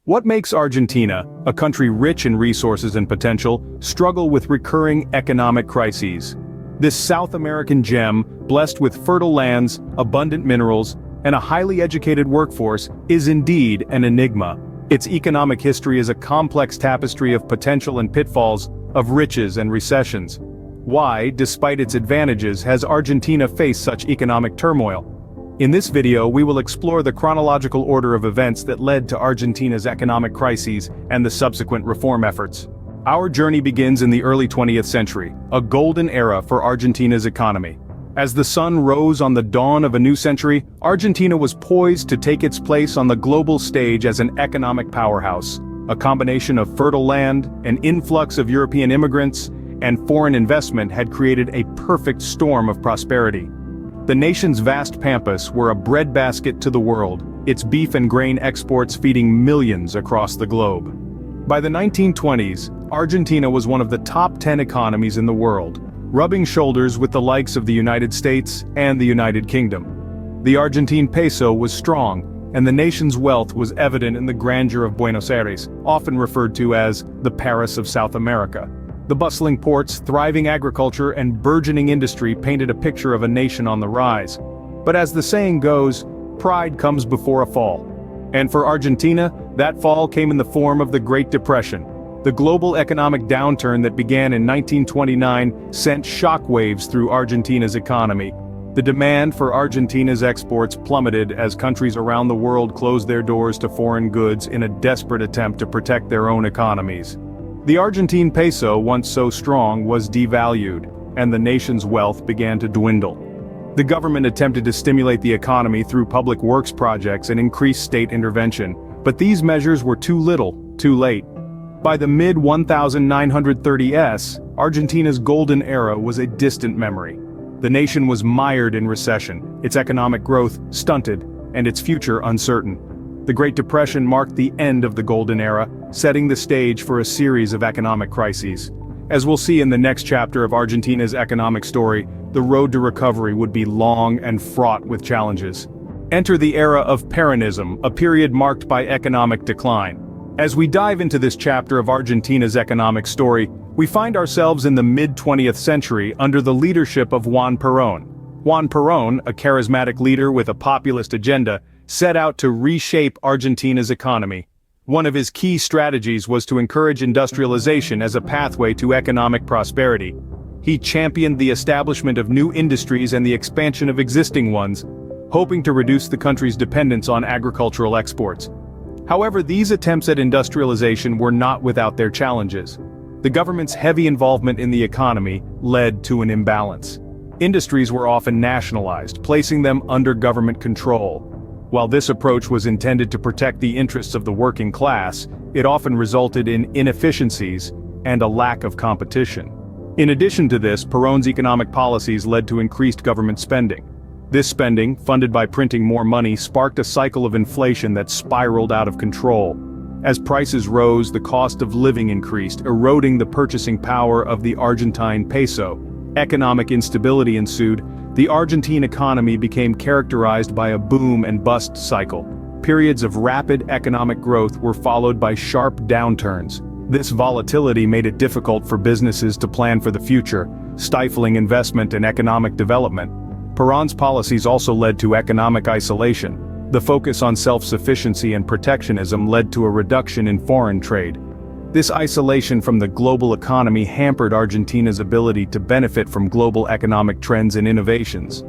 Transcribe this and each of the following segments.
What makes Argentina, a country rich in resources and potential, struggle with recurring economic crises? This South American gem, blessed with fertile lands, abundant minerals, and a highly educated workforce, is indeed an enigma. Its economic history is a complex tapestry of potential and pitfalls, of riches and recessions. Why, despite its advantages, has Argentina faced such economic turmoil? In this video, we will explore the chronological order of events that led to Argentina's economic crises and the subsequent reform efforts. Our journey begins in the early 20th century, a golden era for Argentina's economy. As the sun rose on the dawn of a new century, Argentina was poised to take its place on the global stage as an economic powerhouse. A combination of fertile land, an influx of European immigrants, and foreign investment had created a perfect storm of prosperity. The nation's vast pampas were a breadbasket to the world, its beef and grain exports feeding millions across the globe. By the 1920s, Argentina was one of the top 10 economies in the world, rubbing shoulders with the likes of the United States and the United Kingdom. The Argentine peso was strong, and the nation's wealth was evident in the grandeur of Buenos Aires, often referred to as the Paris of South America. The bustling ports, thriving agriculture, and burgeoning industry painted a picture of a nation on the rise. But as the saying goes, pride comes before a fall. And for Argentina, that fall came in the form of the Great Depression. The global economic downturn that began in 1929 sent shockwaves through Argentina's economy. The demand for Argentina's exports plummeted as countries around the world closed their doors to foreign goods in a desperate attempt to protect their own economies. The Argentine peso, once so strong, was devalued, and the nation's wealth began to dwindle. The government attempted to stimulate the economy through public works projects and increased state intervention, but these measures were too little, too late. By the mid-1930s, Argentina's golden era was a distant memory. The nation was mired in recession, its economic growth stunted, and its future uncertain. The Great Depression marked the end of the golden era, setting the stage for a series of economic crises. As we'll see in the next chapter of Argentina's economic story, the road to recovery would be long and fraught with challenges. Enter the era of Peronism, a period marked by economic decline. As we dive into this chapter of Argentina's economic story, we find ourselves in the mid-20th century under the leadership of Juan Perón. Juan Perón, a charismatic leader with a populist agenda, set out to reshape Argentina's economy. One of his key strategies was to encourage industrialization as a pathway to economic prosperity. He championed the establishment of new industries and the expansion of existing ones, hoping to reduce the country's dependence on agricultural exports. However, these attempts at industrialization were not without their challenges. The government's heavy involvement in the economy led to an imbalance. Industries were often nationalized, placing them under government control. While this approach was intended to protect the interests of the working class, it often resulted in inefficiencies and a lack of competition. In addition to this, Perón's economic policies led to increased government spending. This spending, funded by printing more money, sparked a cycle of inflation that spiraled out of control. As prices rose, the cost of living increased, eroding the purchasing power of the Argentine peso. Economic instability ensued. The Argentine economy became characterized by a boom and bust cycle. Periods of rapid economic growth were followed by sharp downturns. This volatility made it difficult for businesses to plan for the future, stifling investment and economic development. Perón's policies also led to economic isolation. The focus on self-sufficiency and protectionism led to a reduction in foreign trade. This isolation from the global economy hampered Argentina's ability to benefit from global economic trends and innovations.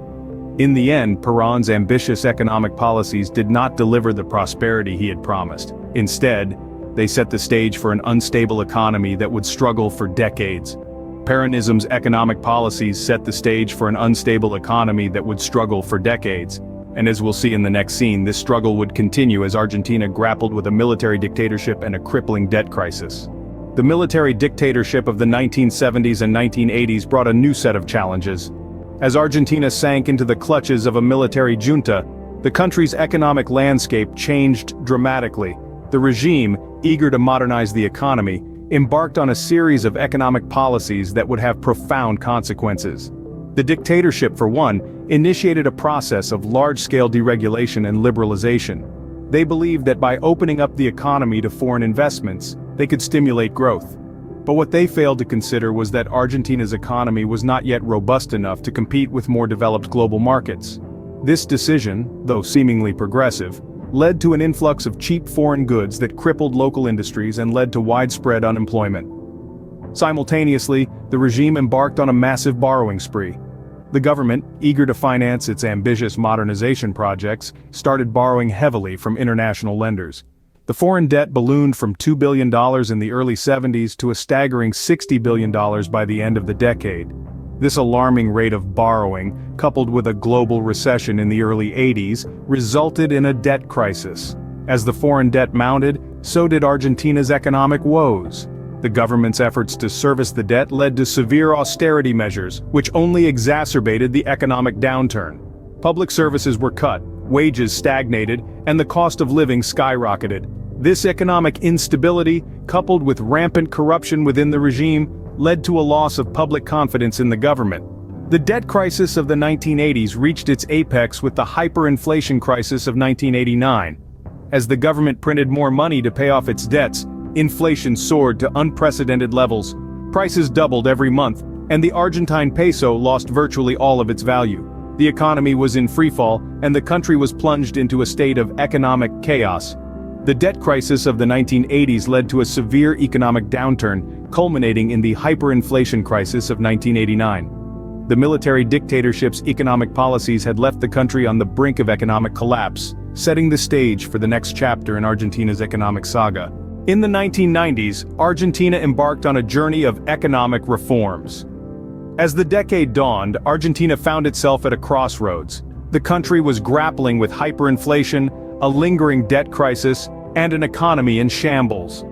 In the end, Perón's ambitious economic policies did not deliver the prosperity he had promised. Instead, they set the stage for an unstable economy that would struggle for decades. Peronism's economic policies set the stage for an unstable economy that would struggle for decades. And as we'll see in the next scene, this struggle would continue as Argentina grappled with a military dictatorship and a crippling debt crisis. The military dictatorship of the 1970s and 1980s brought a new set of challenges. As Argentina sank into the clutches of a military junta, the country's economic landscape changed dramatically. The regime, eager to modernize the economy, embarked on a series of economic policies that would have profound consequences. The dictatorship, for one, initiated a process of large-scale deregulation and liberalization. They believed that by opening up the economy to foreign investments, they could stimulate growth. But what they failed to consider was that Argentina's economy was not yet robust enough to compete with more developed global markets. This decision, though seemingly progressive, led to an influx of cheap foreign goods that crippled local industries and led to widespread unemployment. Simultaneously, the regime embarked on a massive borrowing spree. The government, eager to finance its ambitious modernization projects, started borrowing heavily from international lenders. The foreign debt ballooned from $2 billion in the early 70s to a staggering $60 billion by the end of the decade. This alarming rate of borrowing, coupled with a global recession in the early 80s, resulted in a debt crisis. As the foreign debt mounted, so did Argentina's economic woes. The government's efforts to service the debt led to severe austerity measures, which only exacerbated the economic downturn. Public services were cut, wages stagnated, and the cost of living skyrocketed. This economic instability, coupled with rampant corruption within the regime, led to a loss of public confidence in the government. The debt crisis of the 1980s reached its apex with the hyperinflation crisis of 1989. As the government printed more money to pay off its debts, inflation soared to unprecedented levels. Prices doubled every month, and the Argentine peso lost virtually all of its value. The economy was in freefall, and the country was plunged into a state of economic chaos. The debt crisis of the 1980s led to a severe economic downturn, culminating in the hyperinflation crisis of 1989. The military dictatorship's economic policies had left the country on the brink of economic collapse, setting the stage for the next chapter in Argentina's economic saga. In the 1990s, Argentina embarked on a journey of economic reforms. As the decade dawned, Argentina found itself at a crossroads. The country was grappling with hyperinflation, a lingering debt crisis, and an economy in shambles.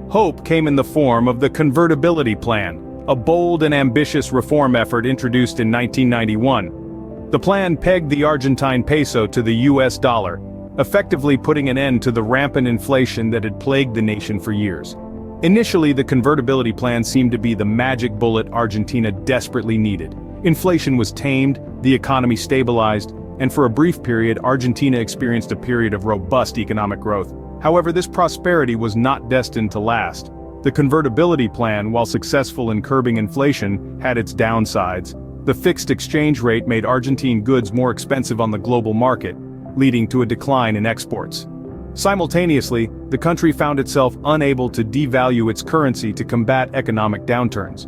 Hope came in the form of the convertibility plan, a bold and ambitious reform effort introduced in 1991. The plan pegged the Argentine peso to the US dollar, effectively putting an end to the rampant inflation that had plagued the nation for years. Initially, the convertibility plan seemed to be the magic bullet Argentina desperately needed. Inflation was tamed, the economy stabilized, and for a brief period, Argentina experienced a period of robust economic growth. However, this prosperity was not destined to last. The convertibility plan, while successful in curbing inflation, had its downsides. The fixed exchange rate made Argentine goods more expensive on the global market, leading to a decline in exports. Simultaneously, the country found itself unable to devalue its currency to combat economic downturns.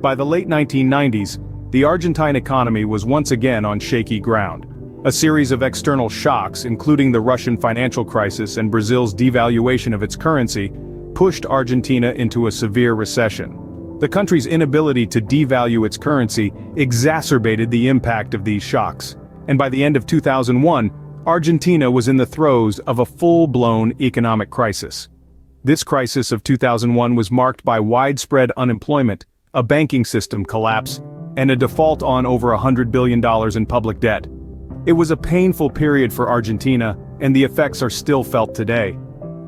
By the late 1990s, the Argentine economy was once again on shaky ground. A series of external shocks, including the Russian financial crisis and Brazil's devaluation of its currency, pushed Argentina into a severe recession. The country's inability to devalue its currency exacerbated the impact of these shocks, and by the end of 2001, Argentina was in the throes of a full-blown economic crisis. This crisis of 2001 was marked by widespread unemployment, a banking system collapse, and a default on over $100 billion in public debt. It was a painful period for Argentina, and the effects are still felt today.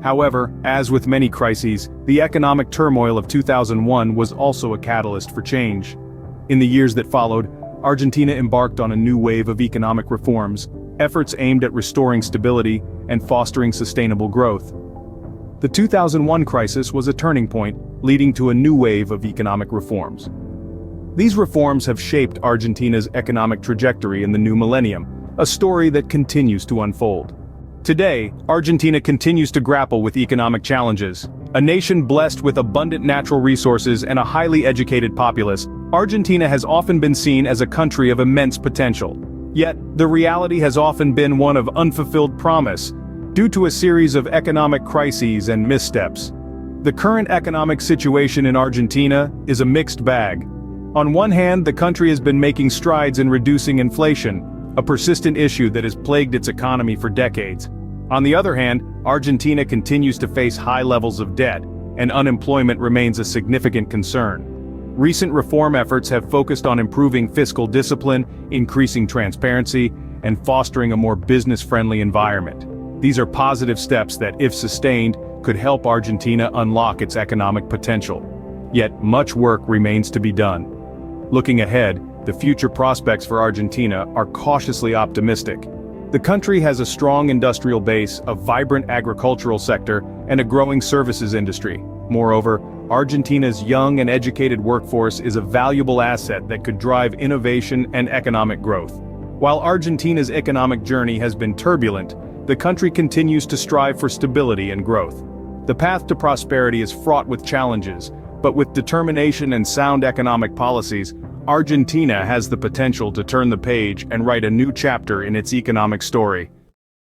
However, as with many crises, the economic turmoil of 2001 was also a catalyst for change. In the years that followed, Argentina embarked on a new wave of economic reforms, efforts aimed at restoring stability and fostering sustainable growth. The 2001 crisis was a turning point, leading to a new wave of economic reforms. These reforms have shaped Argentina's economic trajectory in the new millennium, a story that continues to unfold. Today, Argentina continues to grapple with economic challenges. A nation blessed with abundant natural resources and a highly educated populace, Argentina has often been seen as a country of immense potential. Yet, the reality has often been one of unfulfilled promise, due to a series of economic crises and missteps. The current economic situation in Argentina is a mixed bag. On one hand, the country has been making strides in reducing inflation, a persistent issue that has plagued its economy for decades. On the other hand, Argentina continues to face high levels of debt, and unemployment remains a significant concern. Recent reform efforts have focused on improving fiscal discipline, increasing transparency, and fostering a more business-friendly environment. These are positive steps that, if sustained, could help Argentina unlock its economic potential. Yet, much work remains to be done. Looking ahead, the future prospects for Argentina are cautiously optimistic. The country has a strong industrial base, a vibrant agricultural sector, and a growing services industry. Moreover, Argentina's young and educated workforce is a valuable asset that could drive innovation and economic growth. While Argentina's economic journey has been turbulent, the country continues to strive for stability and growth. The path to prosperity is fraught with challenges, but with determination and sound economic policies, Argentina has the potential to turn the page and write a new chapter in its economic story.